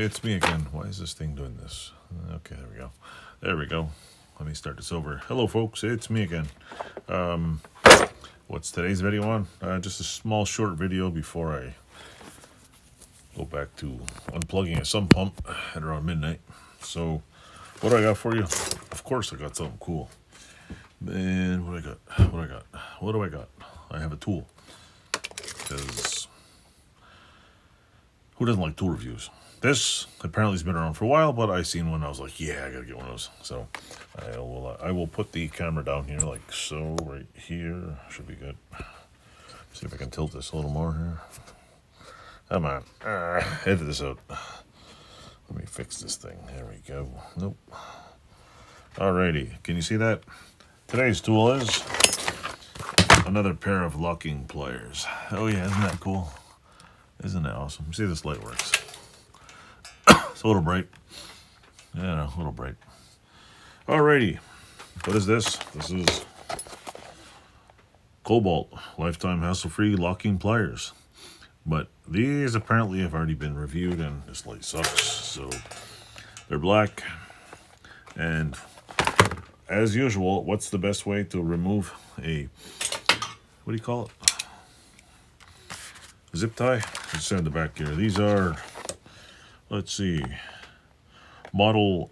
it's me again. Why is this thing doing this? Okay, there we go. There we go. Let me start this over. Hello, folks. It's me again. What's today's video on? Just a small, short video before I go back to unplugging a sump pump at around midnight. So, what do I got for you? Of course, I got something cool. And what do I got? I have a tool. Because who doesn't like tool reviews? This apparently has been around for a while, but I seen one. I was like, yeah, I gotta get one of those. So I will put the camera down here like so, right here. Should be good. See if I can tilt this a little more here. Come on, edit this out. Let me fix this thing. There we go. Nope. Alrighty, can you see that? Today's tool is another pair of locking pliers. Oh yeah, isn't that cool? Isn't that awesome? See, this light works. It's a little bright. Yeah, a little bright. Alrighty. What is this? This is Kobalt lifetime hassle-free locking pliers. But these apparently have already been reviewed and this light sucks. So they're black. And as usual, what's the best way to remove a, what do you call it? Zip tie? Let's send the back here. These are, let's see, Modelo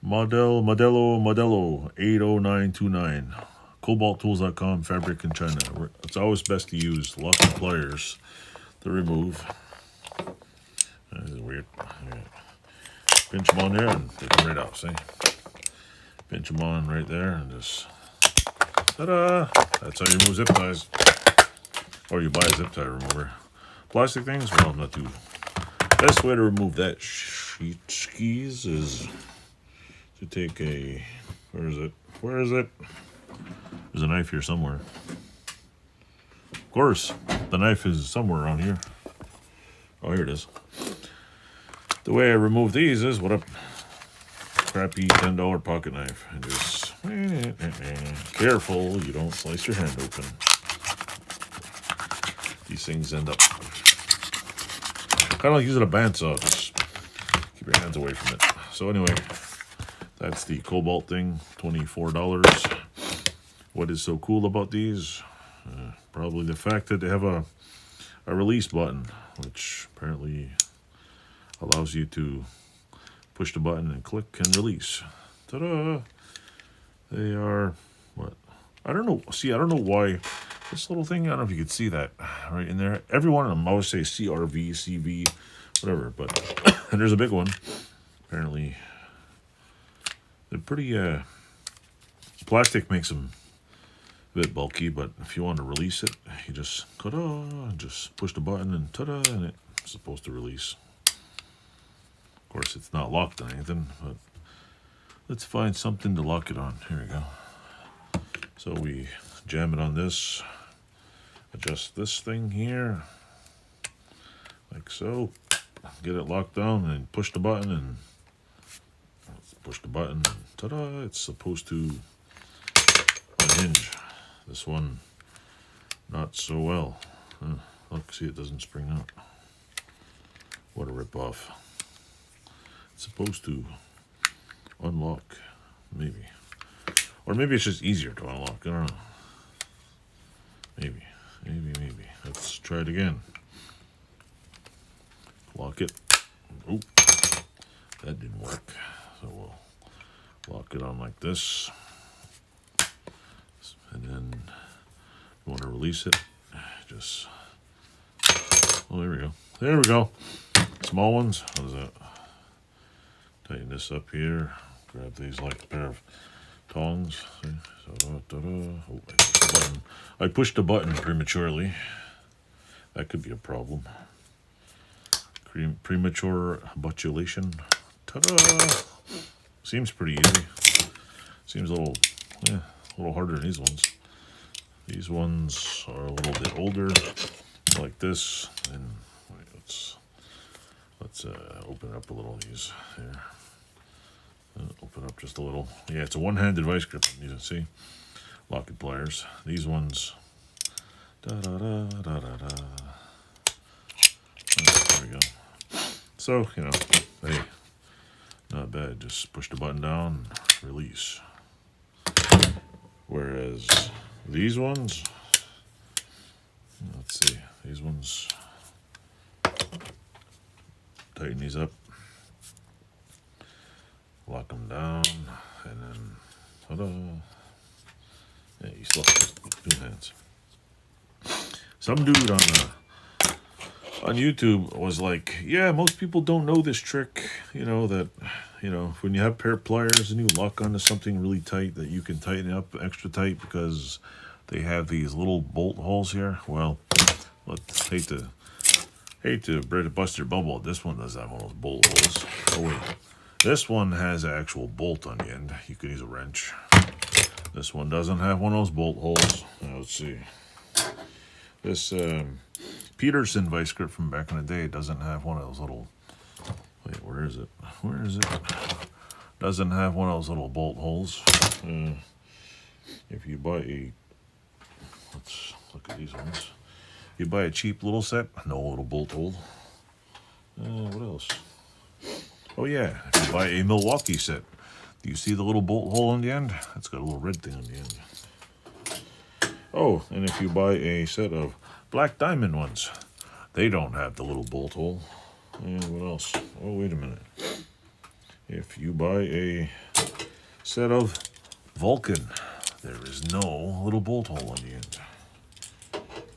80929. KobaltTools.com, fabric in China. It's always best to use locking pliers to remove. This is weird. Pinch them on there and take them right out, see? Pinch them on right there and just, ta-da! That's how you remove zip ties. Or you buy a zip tie remover. Plastic things, well, I'm not too. Best way to remove that skis is to take a, where is it? There's a knife here somewhere. Of course, the knife is somewhere around here. Oh, here it is. The way I remove these is with a crappy $10 pocket knife. And just, careful, you don't slice your hand open. These things end up kind of like using a bandsaw. Just keep your hands away from it. So anyway, that's the Kobalt thing, $24. What is so cool about these? Probably the fact that they have a release button, which apparently allows you to push the button and click and release. Ta-da! They are, what? I don't know. See, I don't know why. This little thing, I don't know if you could see that right in there. Every one of them, I always say CRV, CV, whatever, but and there's a big one. Apparently, they're pretty, plastic makes them a bit bulky, but if you want to release it, you just, ta-da, just push the button and ta-da, and it's supposed to release. Of course, it's not locked on anything, but let's find something to lock it on. Here we go. So we jam it on this. Adjust this thing here, like so. Get it locked down and push the button and ta-da, it's supposed to unhinge. This one, not so well. Look, see, it doesn't spring out. What a rip-off. It's supposed to unlock, maybe. Or maybe it's just easier to unlock, I don't know. Maybe. Let's try it again. Lock it. Oh, that didn't work. So we'll lock it on like this. And then you want to release it. Just, oh, there we go. There we go. Small ones. How's that? Tighten this up here. Grab these like a pair of tongs. See? So, oh, I pushed the button prematurely. That could be a problem. Premature butulation. Ta-da! Seems pretty easy. Seems a little harder than these ones. These ones are a little bit older, like this. And wait, let's open it up a little. These here. Open up just a little. Yeah, it's a one-handed vice grip. You can see. Locking pliers. These ones. There we go. So, you know, hey, not bad. Just push the button down, release. Whereas these ones, let's see, these ones, tighten these up, lock them down, and then, ta-da. Yeah, you still have 2 hands. Some dude on YouTube was like, yeah, most people don't know this trick, you know, that, you know, when you have a pair of pliers and you lock onto something really tight, that you can tighten it up extra tight because they have these little bolt holes here. Well, let's hate to bust your bubble. This one does have one of those bolt holes. Oh wait, this one has an actual bolt on the end. You can use a wrench. This one doesn't have one of those bolt holes. Now, let's see. This Peterson vice grip from back in the day doesn't have one of those little. Wait, where is it? Where is it? Doesn't have one of those little bolt holes. If you buy let's look at these ones. You buy a cheap little set, no little bolt hole. What else? Oh yeah, if you buy a Milwaukee set, do you see the little bolt hole on the end? It's got a little red thing on the end. Oh, and if you buy a set of Black Diamond ones, they don't have the little bolt hole. And what else? Oh, wait a minute. If you buy a set of Vulcan, there is no little bolt hole on the end.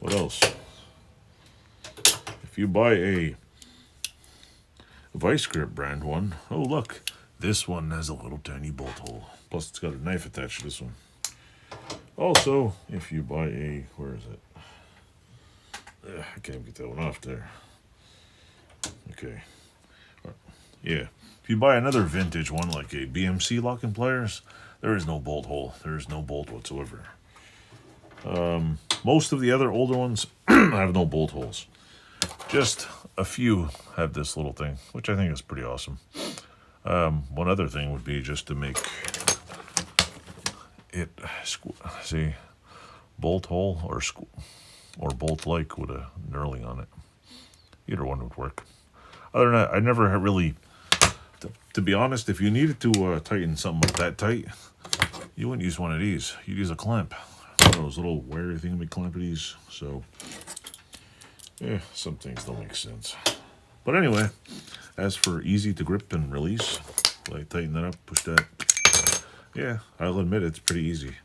What else? If you buy a Vice Grip brand one, oh look, this one has a little tiny bolt hole. Plus it's got a knife attached to this one. Also, if you buy a, where is it? I can't get that one off there. Okay. Yeah. If you buy another vintage one, like a BMC lock and pliers, there is no bolt hole. There is no bolt whatsoever. Most of the other older ones have no bolt holes. Just a few have this little thing, which I think is pretty awesome. One other thing would be just to make it, see, bolt hole or bolt like with a knurling on it. Either one would work. Other than that, I never really, to be honest, if you needed to tighten something up that tight, you wouldn't use one of these. You'd use a clamp. One of those little wiry thingamy clampities. So, yeah, some things don't make sense. But anyway, as for easy to grip and release, like tighten that up, push that. Yeah, I'll admit it's pretty easy.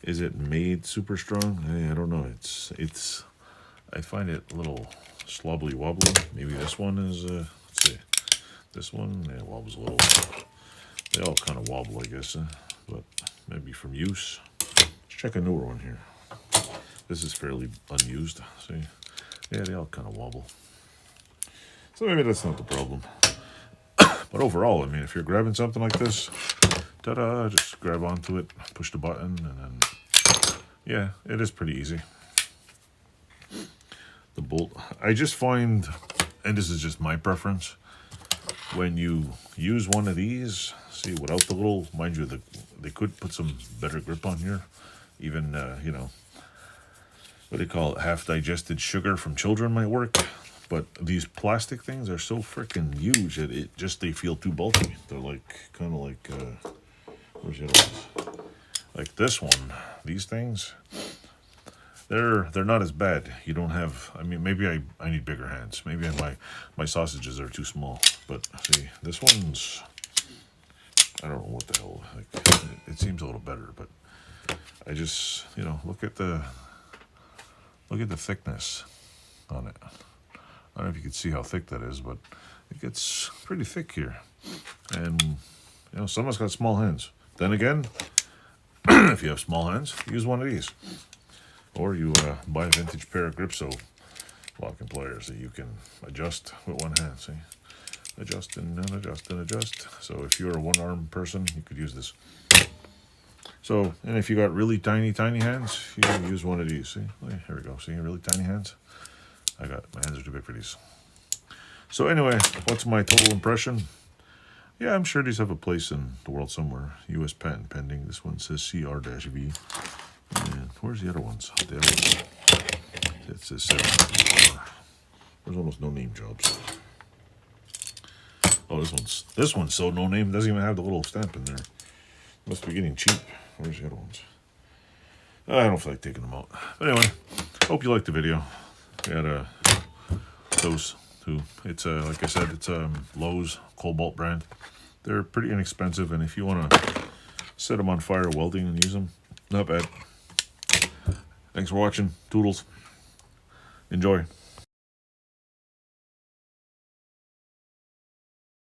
Is it made super strong? Hey, I don't know. It's. I find it a little slobbly wobbly. Maybe this one is. Let's see. This one, yeah, wobbles a little. They all kind of wobble, I guess. But maybe from use. Let's check a newer one here. This is fairly unused. See, yeah, they all kind of wobble. So maybe that's not the problem. But overall, I mean, if you're grabbing something like this, ta-da, just grab onto it, push the button, and then, yeah, it is pretty easy. The bolt, I just find, and this is just my preference, when you use one of these, see, without the little, mind you, they could put some better grip on here, even, you know, what do you call it, half-digested sugar from children might work. But these plastic things are so freaking huge that they feel too bulky. They're like, kind of like, where's the other ones? Like this one, these things, they're not as bad. You don't have, I mean, maybe I need bigger hands. Maybe my sausages are too small. But see, this one's, I don't know what the hell, like, it seems a little better, but I just, you know, look at the thickness on it. I don't know if you can see how thick that is, but it gets pretty thick here. And, you know, someone's got small hands. Then again, if you have small hands, use one of these. Or you buy a vintage pair of Gripso lock and pliers that you can adjust with one hand, see? Adjust and adjust and adjust. So if you're a one-arm person, you could use this. So, and if you got really tiny hands, you can use one of these, see? Here we go, see, really tiny hands? My hands are too big for these. So anyway, what's my total impression? Yeah, I'm sure these have a place in the world somewhere. U.S. patent pending. This one says CR-V. And where's the other ones? The other one. It says 74. There's almost no name jobs. Oh, this one's so no name. Doesn't even have the little stamp in there. Must be getting cheap. Where's the other ones? I don't feel like taking them out. But anyway, hope you liked the video. We had those two. It's like I said, it's Lowe's Kobalt brand. They're pretty inexpensive, and if you want to set them on fire welding and use them, not bad. Thanks for watching. Toodles. Enjoy.